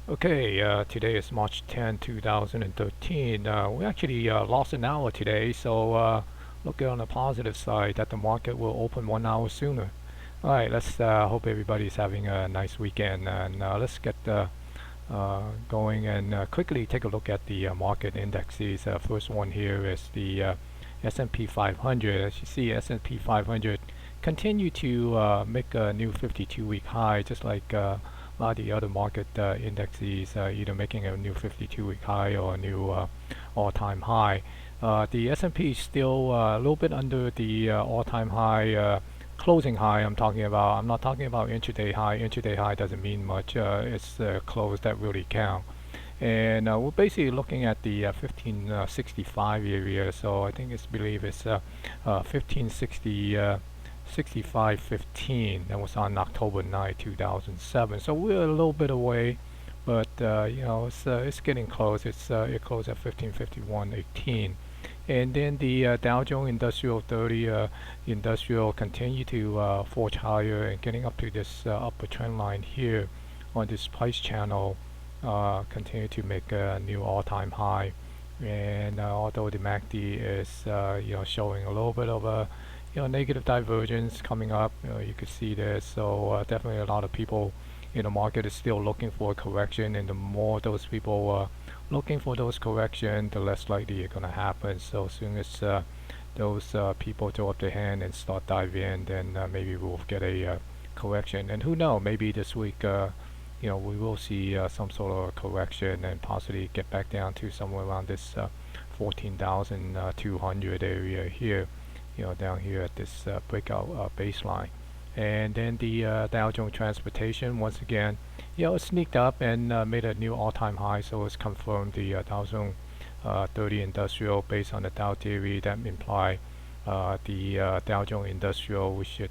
Okay, today is March 10, 2013. We actually lost an hour today, so look on the positive side that the market will open 1 hour sooner. All right, let's hope everybody's having a nice weekend, and let's get going and quickly take a look at the market indexes. First one here is the S&P 500. As you see, S&P 500 continue to make a new 52-week high, just like a lot of the other market indexes either making a new 52-week high or a new all-time high. The S&P is still a little bit under the all-time high closing high I'm talking about. I'm not talking about intraday high. Intraday high doesn't mean much. It's close that really count. And we're basically looking at the 1565 area. So I think believe it's 1560. 6515. That was on October 9, 2007. So we're a little bit away, but it's getting close. It closed at 1551.18. And then the Dow Jones Industrial 30 Industrial continue to forge higher and getting up to this upper trend line here on this price channel. Continue to make a new all-time high. And although the MACD is showing a little bit of a negative divergence coming up. You could see this. So definitely a lot of people in the market is still looking for a correction, and the more those people looking for those correction, the less likely it's gonna happen. So as soon as those people throw up their hand and start diving in, then maybe we'll get a correction. And who knows? Maybe this week, we will see some sort of correction and possibly get back down to somewhere around this 14,200 area here. Down here at this breakout baseline. And then the Dow Jones Transportation, once again, it sneaked up and made a new all-time high. So it's confirmed the Dow Jones 30 Industrial based on the Dow theory that imply the Dow Jones Industrial, we should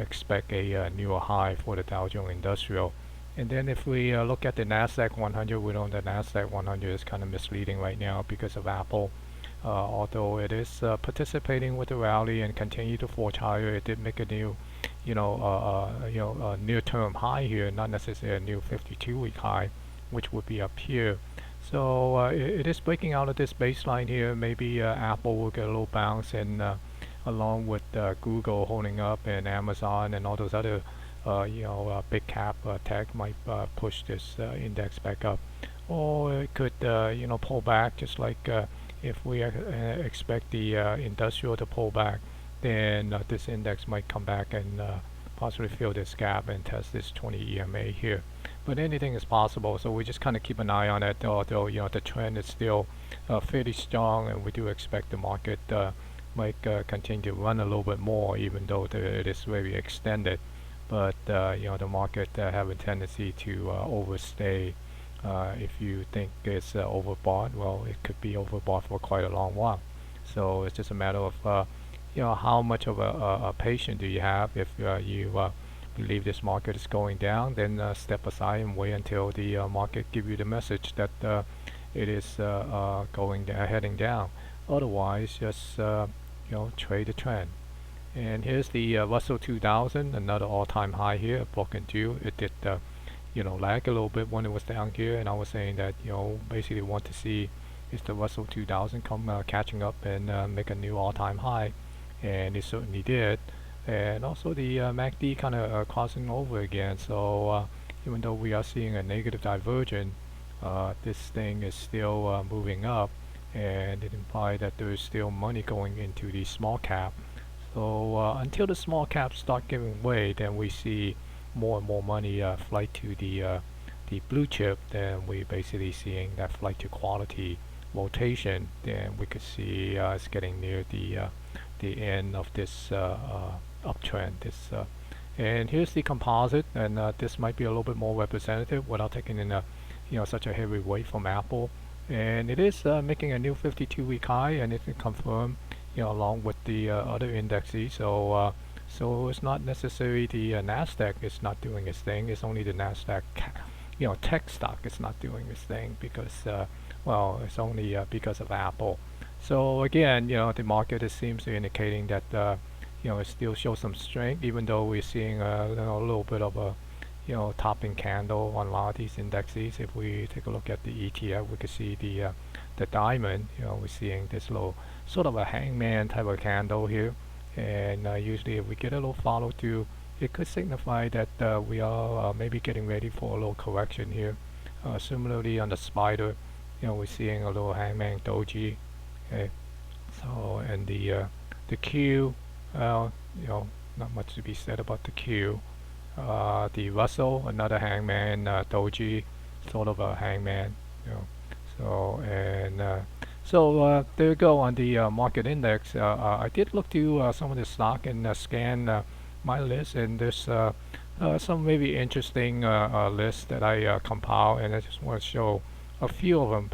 expect a newer high for the Dow Jones Industrial. And then if we look at the Nasdaq 100, we know the Nasdaq 100 is kind of misleading right now because of Apple. Although it is participating with the rally and continue to forge higher, it did make a new, near-term high here, not necessarily a new 52-week high, which would be up here. So it is breaking out of this baseline here. Maybe Apple will get a little bounce, and along with Google holding up and Amazon and all those other, big cap tech might push this index back up, or it could, pull back just like. If we expect the industrial to pull back, then this index might come back and possibly fill this gap and test this 20 EMA here. But anything is possible, so we just kind of keep an eye on it. Although the trend is still fairly strong, and we do expect the market might continue to run a little bit more, even though it is very extended. But the market have a tendency to overstay. If you think it's overbought, well, it could be overbought for quite a long while. So it's just a matter of how much of a patience do you have. If you believe this market is going down, then step aside and wait until the market give you the message that it is heading down. Otherwise, just trade the trend. And here's the Russell 2000, another all-time high here, broken through. It did lag a little bit when it was down here, and I was saying that basically want to see if the Russell 2000 come catching up and make a new all-time high, and it certainly did. And also the MACD kind of crossing over again. So even though we are seeing a negative divergence, this thing is still moving up, and it implies that there is still money going into the small cap. So until the small caps start giving way, then we see more and more money flight to the blue chip. Then we're basically seeing that flight to quality rotation. Then we could see it's getting near the end of this uptrend. And here's the composite, and this might be a little bit more representative without taking in such a heavy weight from Apple. And it is making a new 52-week high, and it can confirm along with the other indexes. So it's not necessarily the Nasdaq is not doing its thing. It's only the Nasdaq, tech stock is not doing its thing because, it's only because of Apple. So again, the market seems to be indicating that, it still shows some strength, even though we're seeing a little bit of a, topping candle on a lot of these indexes. If we take a look at the ETF, we can see the diamond. We're seeing this little sort of a hangman type of candle here, and usually if we get a little follow through, it could signify that we are maybe getting ready for a little correction here. Similarly on the spider, we're seeing a little hangman doji. Okay, so and the Q, not much to be said about the Q. The Russell, another hangman, doji, sort of a hangman. So and there you go on the market index. I did look to some of the stock and scan my list, and there's some maybe interesting lists that I compile, and I just want to show a few of them.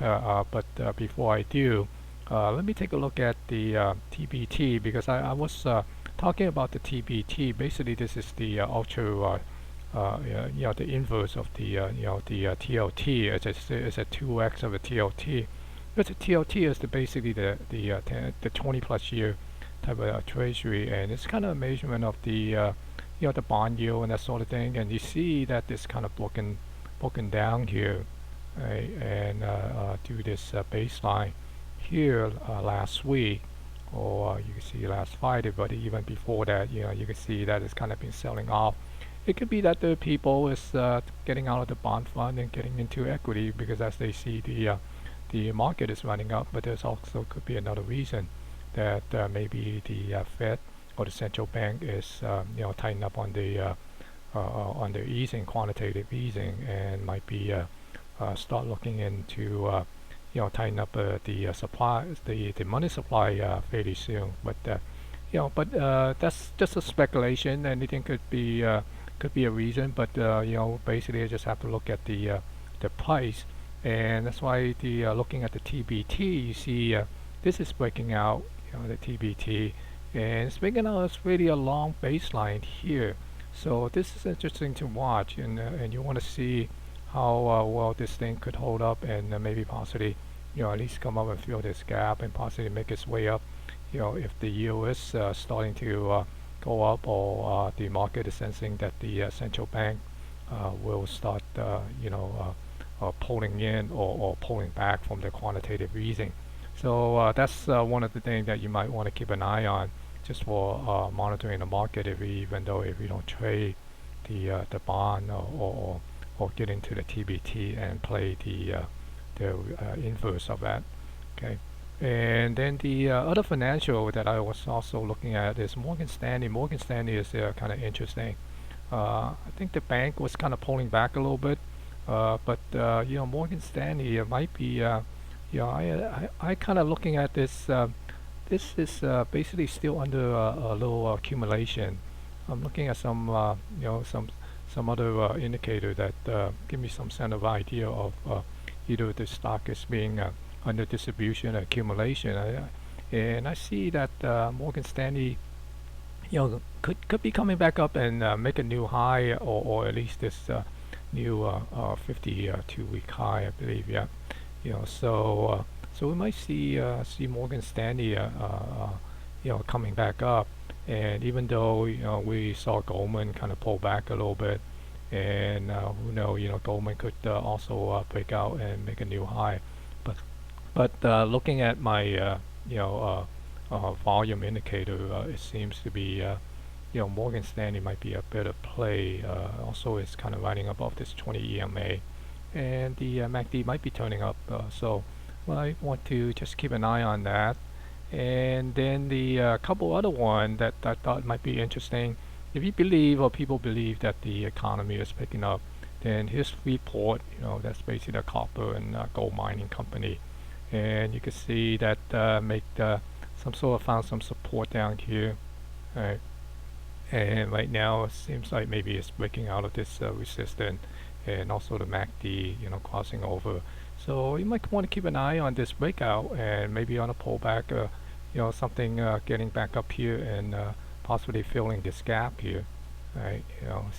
But before I do, let me take a look at the TBT, because I was talking about the TBT. Basically, this is the ultra, the inverse of the the TLT. It's a 2x of a TLT. But the TLT is basically the 20 plus year type of treasury, and it's kind of a measurement of the the bond yield and that sort of thing. And you see that it's kind of broken down here, right? And to this baseline here last week, or you can see last Friday, but even before that, you can see that it's kind of been selling off. It could be that the people is getting out of the bond fund and getting into equity, because as they see the market is running up. But there's also could be another reason that maybe the Fed or the central bank is tightening up on the easing, quantitative easing, and might be start looking into tighten up the supply, the money supply fairly soon. But that's just a speculation. Anything could be a reason. But basically, I just have to look at the price, and that's why the looking at the TBT, you see this is breaking out. The TBT, and it's breaking out. It's really a long baseline here. So this is interesting to watch, and you want to see how well this thing could hold up, and maybe possibly at least come up and fill this gap and possibly make its way up. If the yield is starting to go up, or the market is sensing that the central bank will start pulling in or pulling back from the quantitative easing. So that's one of the things that you might want to keep an eye on, just for monitoring the market. Even though if you don't trade the bond, or get into the TBT and play the inverse of that. Okay, and then the other financial that I was also looking at is Morgan Stanley. Morgan Stanley is kind of interesting. I think the bank was kind of pulling back a little bit, but Morgan Stanley might be. I kind of looking at this. This is basically still under a little accumulation. I'm looking at some some other indicator that give me some kind of idea of either the stock is being under distribution or accumulation. And I see that Morgan Stanley, could be coming back up and make a new high, or at least this new 52-week high, I believe. Yeah. So we might see Morgan Stanley coming back up. And even though we saw Goldman kind of pull back a little bit, and who knows, Goldman could also break out and make a new high. But looking at my volume indicator, it seems to be Morgan Stanley might be a better play. Also, it's kind of running above this 20 EMA, and the MACD might be turning up. So I want to just keep an eye on that. And then the couple other one that I thought might be interesting. If you believe, or people believe, that the economy is picking up, then here's Freeport. That's basically a copper and gold mining company, and you can see that found some support down here, right? And right now it seems like maybe it's breaking out of this resistance, and also the MACD, crossing over. So you might want to keep an eye on this breakout, and maybe on a pullback, something getting back up here, and possibly filling this gap here, right?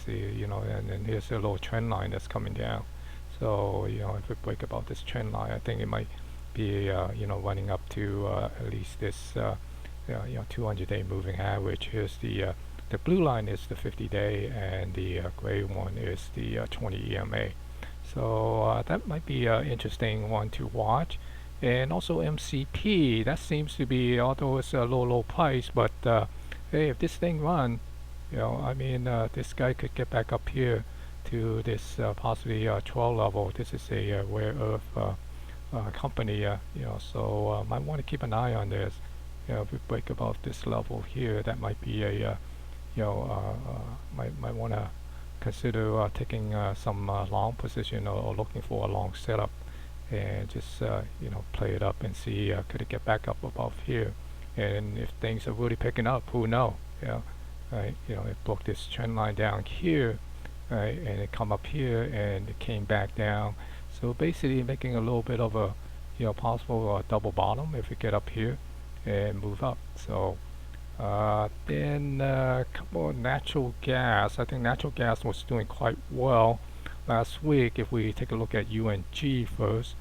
See, and then here's a little trend line that's coming down. So if we break about this trend line, I think it might be running up to at least this 200-day moving average. Here's the The blue line is the 50-day, and the gray one is the 20 EMA. So that might be an interesting one to watch. And also MCP, that seems to be, although it's a low price, but hey, if this thing run, I mean, this guy could get back up here to this possibly 12 level. This is a rare earth company, so might want to keep an eye on this. If we break above this level here, that might be a might want to consider taking some long position, or looking for a long setup, and just play it up and see could it get back up above here. And if things are really picking up, who knows? Right? It broke this trend line down here, right, and it come up here and it came back down. So basically making a little bit of a possible double bottom if we get up here and move up. So then a couple of natural gas. I think natural gas was doing quite well last week. If we take a look at UNG first,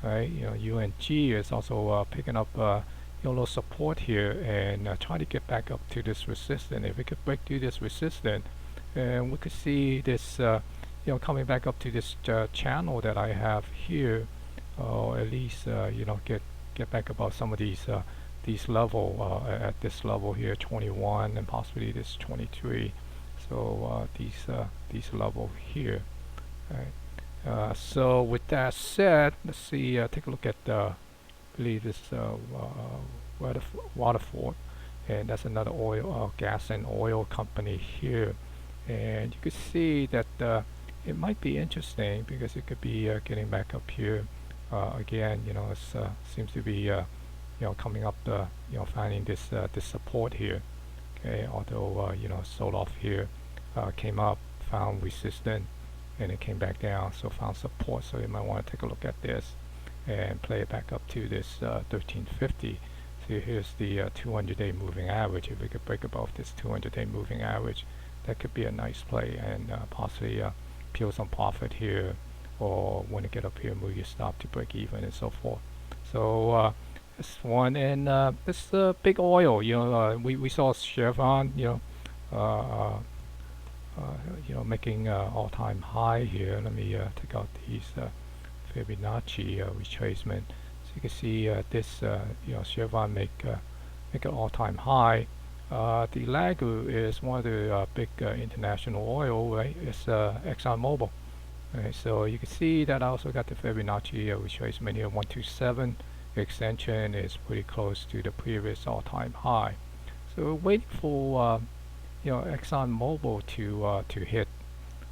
right? UNG is also picking up a little support here, and try to get back up to this resistance. If we could break through this resistance, and we could see this coming back up to this channel that I have here, or at least get back above some of these level at this level here, 21, and possibly this 23. So these level here. Right. So with that said, let's see. Take a look at I believe this Waterford, and that's another oil, gas and oil company here. And you could see that it might be interesting because it could be getting back up here again. It seems to be coming up, finding this support here. Okay, although sold off here, came up, found resistance, and it came back down, so found support. So you might want to take a look at this and play it back up to this 1350. So here's the 200-day moving average. If we could break above this 200-day moving average, that could be a nice play, and possibly peel some profit here, or when you get up here, move your stop to break even and so forth. So this one, and this big oil. We saw Chevron, making all-time high here. Let me take out these Fibonacci retracement. So you can see this, Chevron make an all-time high. The laggard is one of the big international oil, right? It's ExxonMobil. Right, so you can see that I also got the Fibonacci retracement here, 127. Extension is pretty close to the previous all-time high. So we're waiting for ExxonMobil to hit,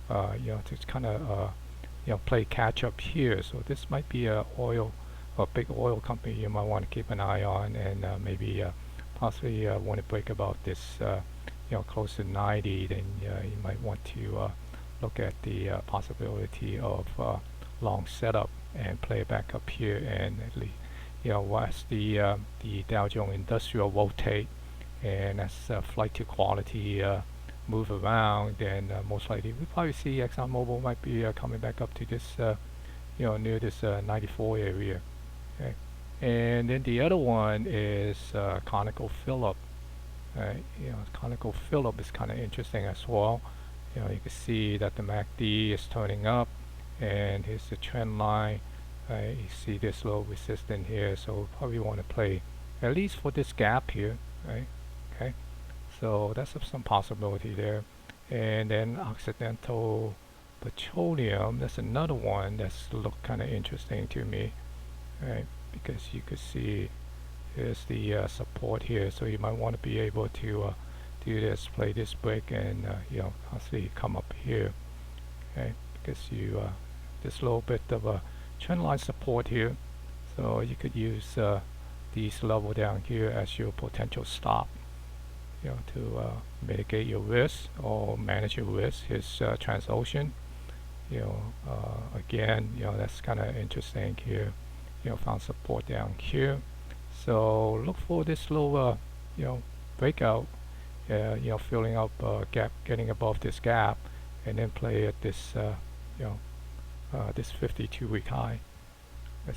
to kind of play catch up here. So this might be a big oil company you might want to keep an eye on, and maybe possibly want to break about this close to 90. Then you might want to look at the possibility of long setup and play it back up here, and at least watch the Dow Jones Industrial rotate, and as flight to quality move around, then most likely we probably see ExxonMobil might be coming back up to this near this 94 area. Okay. And then the other one is ConocoPhillips. ConocoPhillips is kind of interesting as well. You can see that the MACD is turning up, and here's the trend line. You see this low resistance here, so we probably want to play at least for this gap here, right? Okay, so that's some possibility there. And then Occidental Petroleum, that's another one that's look kind of interesting to me, right? Because you could see here's the support here, so you might want to be able to do this, play this break, and possibly come up here, okay? Because this little bit of a trend line support here, so you could use these level down here as your potential stop, to mitigate your risk or manage your risk. His Transocean, again, that's kind of interesting here. Found support down here, so look for this little breakout, filling up gap, getting above this gap, and then play at this this 52-week high. I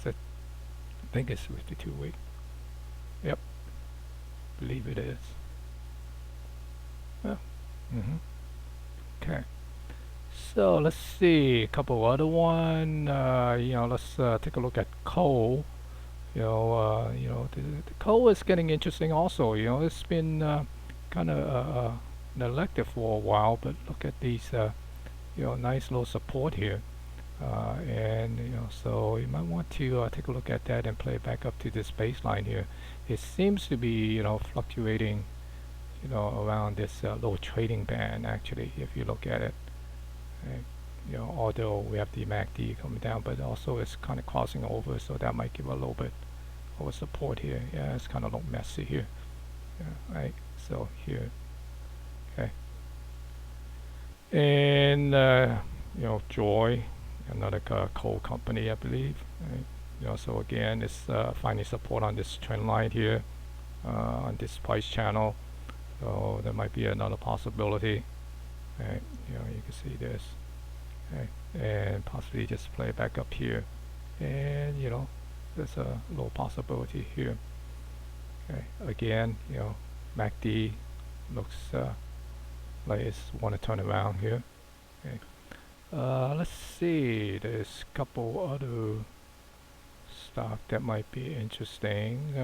think it's 52 week. Yep, believe it is. Well, Mm-hmm. Okay. So let's see a couple other one. Let's take a look at coal. The coal is getting interesting also. It's been kind of neglected for a while, but look at these, nice little support here. And so you might want to take a look at that and play it back up to this baseline here. It seems to be, fluctuating, around this little trading band actually, if you look at it. Right? Although we have the MACD coming down, but also it's kind of crossing over, so that might give a little bit of support here. Yeah, it's kind of look messy here. Yeah, right. So here, okay, and Joy, another coal company, I believe. Right? So again, it's finding support on this trend line here, on this price channel. So there might be another possibility. Right? You can see this. Okay, and possibly just play it back up here, and there's a little possibility here. Okay, again, MACD looks like it's want to turn around here. Okay, let's see. There's a couple other stock that might be interesting.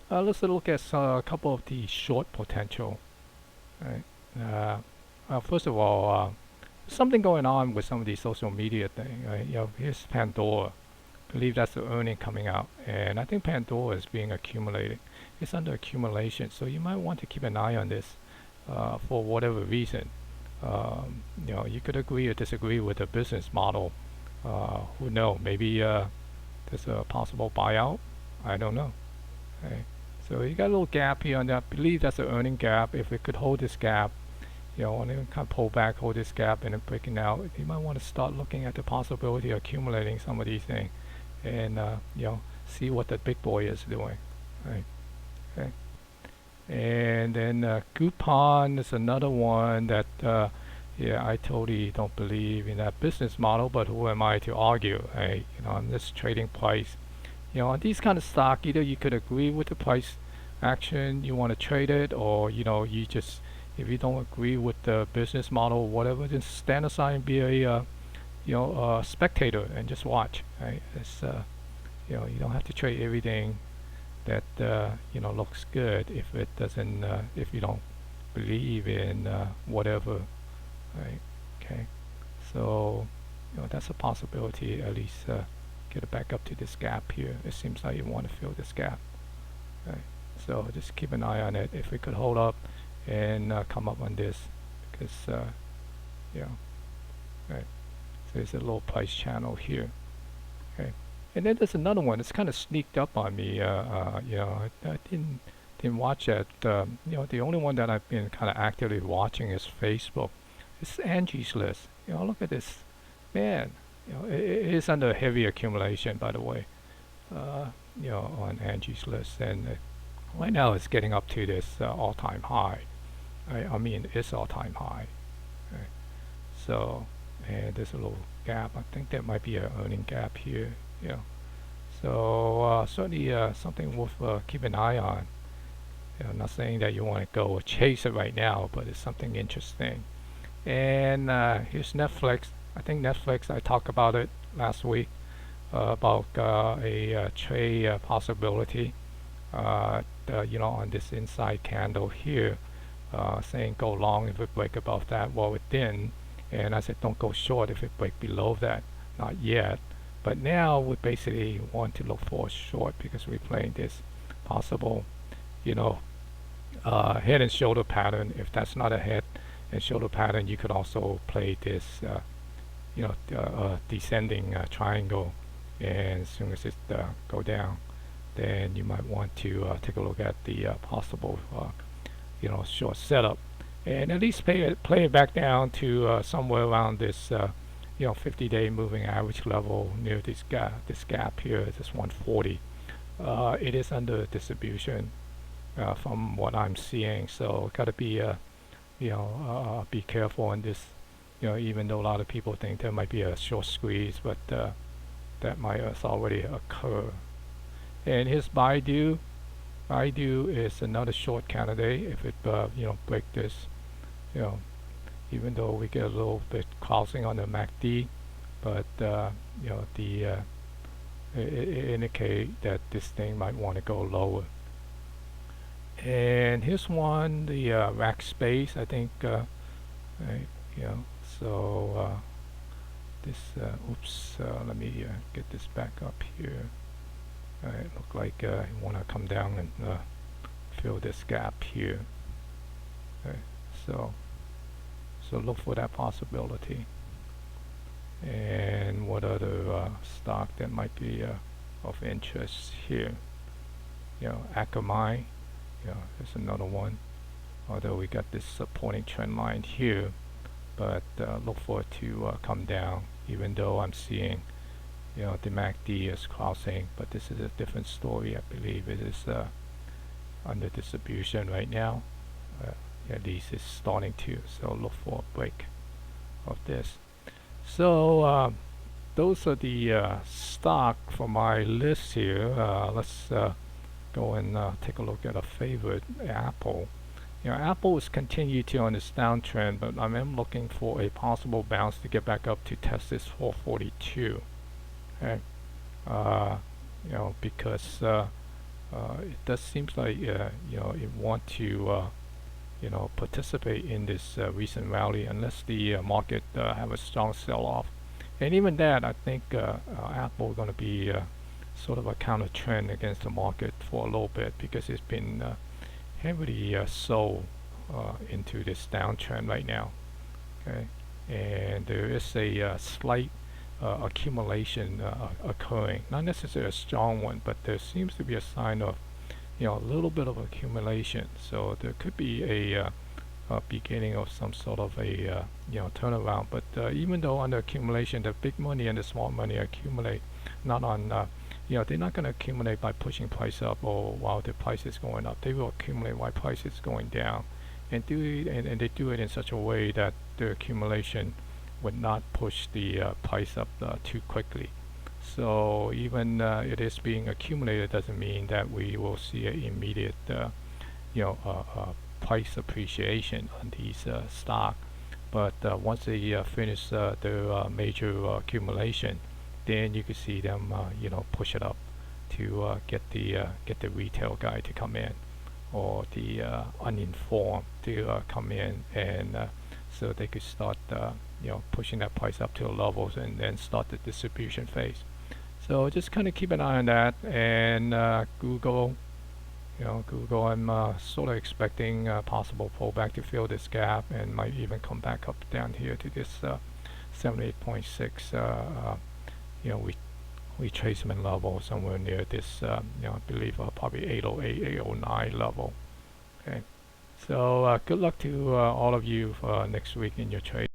Let's look at a couple of the short potential. Right. First of all, something going on with some of these social media thing. Right? Here's Pandora. I believe that's the earning coming out, and I think Pandora is being accumulated. It's under accumulation, so you might want to keep an eye on this for whatever reason. You could agree or disagree with the business model. Who knows? Maybe there's a possible buyout. I don't know. Okay. So you got a little gap here on that. I believe that's the earning gap. If it could hold this gap, and then kind of pull back, hold this gap, and then breaking out, you might want to start looking at the possibility of accumulating some of these things, and see what the big boy is doing. Right. Okay. And then Groupon is another one that, I totally don't believe in that business model, but who am I to argue? Right? On this trading price, on these kind of stock, either you could agree with the price action, you want to trade it, or you just, if you don't agree with the business model or whatever, just stand aside and be a spectator and just watch. Right? It's you don't have to trade everything that looks good if it doesn't, if you don't believe in whatever. Right? Okay. So that's a possibility. At least get it back up to this gap here. It seems like you want to fill this gap. Right? So just keep an eye on it. If it could hold up and come up on this, because right. So there's a low price channel here. Okay, and then there's another one. It's kind of sneaked up on me. I didn't watch that. The only one that I've been kind of actively watching is Facebook. It's Angie's List. Look at this, man. It is under heavy accumulation, by the way. On Angie's List, and right now it's getting up to this all-time high. I mean, it's all-time high. Right? So, and there's a little gap. I think there might be an earning gap here. So certainly something worth keep an eye on. Not saying that you want to go chase it right now, but it's something interesting. And here's Netflix. I think Netflix, I talked about it last week about a trade possibility. On this inside candle here, saying go long if it break above that. Well, it didn't, and I said don't go short if it break below that. Not yet, but now we basically want to look for a short because we're playing this possible, head and shoulder pattern. If that's not a head and shoulder pattern, you could also play this, descending triangle, and as soon as it go down, then you might want to take a look at the possible, short setup, and at least play it back down to somewhere around this, 50-day moving average level near this gap here, this 140. It is under distribution from what I'm seeing, so gotta be, be careful on this. Even though a lot of people think there might be a short squeeze, but that might have already occur. And here's Baidu. Baidu is another short candidate. If it break this, you know, even though we get a little bit crossing on the MACD, but you know, it indicate that this thing might want to go lower. And here's one, the rack space, I think, right, you know, so this, oops, let me get this back up here. It look like you want to come down and fill this gap here. Okay, so look for that possibility. And what other stock that might be of interest here? You know, Akamai, you know, there's another one. Although we got this supporting trend line here, but look for it to come down. Even though I'm seeing, you know, the MACD is crossing, but this is a different story. I believe it is under distribution right now. At least it's starting to. So look for a break of this. So those are the stock for my list here. Let's go and take a look at a favorite, Apple. You know, Apple has continued to on this downtrend, but I am looking for a possible bounce to get back up to test this 442. Okay, you know, because it does seems like you know, it want to you know, participate in this recent rally unless the market have a strong sell-off. And even that, I think Apple is going to be sort of a counter trend against the market for a little bit, because it's been heavily sold into this downtrend right now. Okay, and there is a slight accumulation occurring, not necessarily a strong one, but there seems to be a sign of, you know, a little bit of accumulation. So there could be a beginning of some sort of a you know, turnaround. But even though under accumulation, the big money and the small money accumulate not on you know, they're not going to accumulate by pushing price up or while the price is going up. They will accumulate while price is going down, and and they do it in such a way that the accumulation would not push the price up too quickly. So even it is being accumulated doesn't mean that we will see an immediate you know, price appreciation on these stock. But once they finish their major accumulation, then you can see them you know, push it up to get the retail guy to come in, or the uninformed to come in, and so they could start you know, pushing that price up to the levels and then start the distribution phase. So just kind of keep an eye on that. And Google, you know, Google, I'm sort of expecting a possible pullback to fill this gap, and might even come back up down here to this 78.6 you know, retracement level somewhere near this you know, I believe probably 808, 809 level. Okay, so good luck to all of you next week in your trade.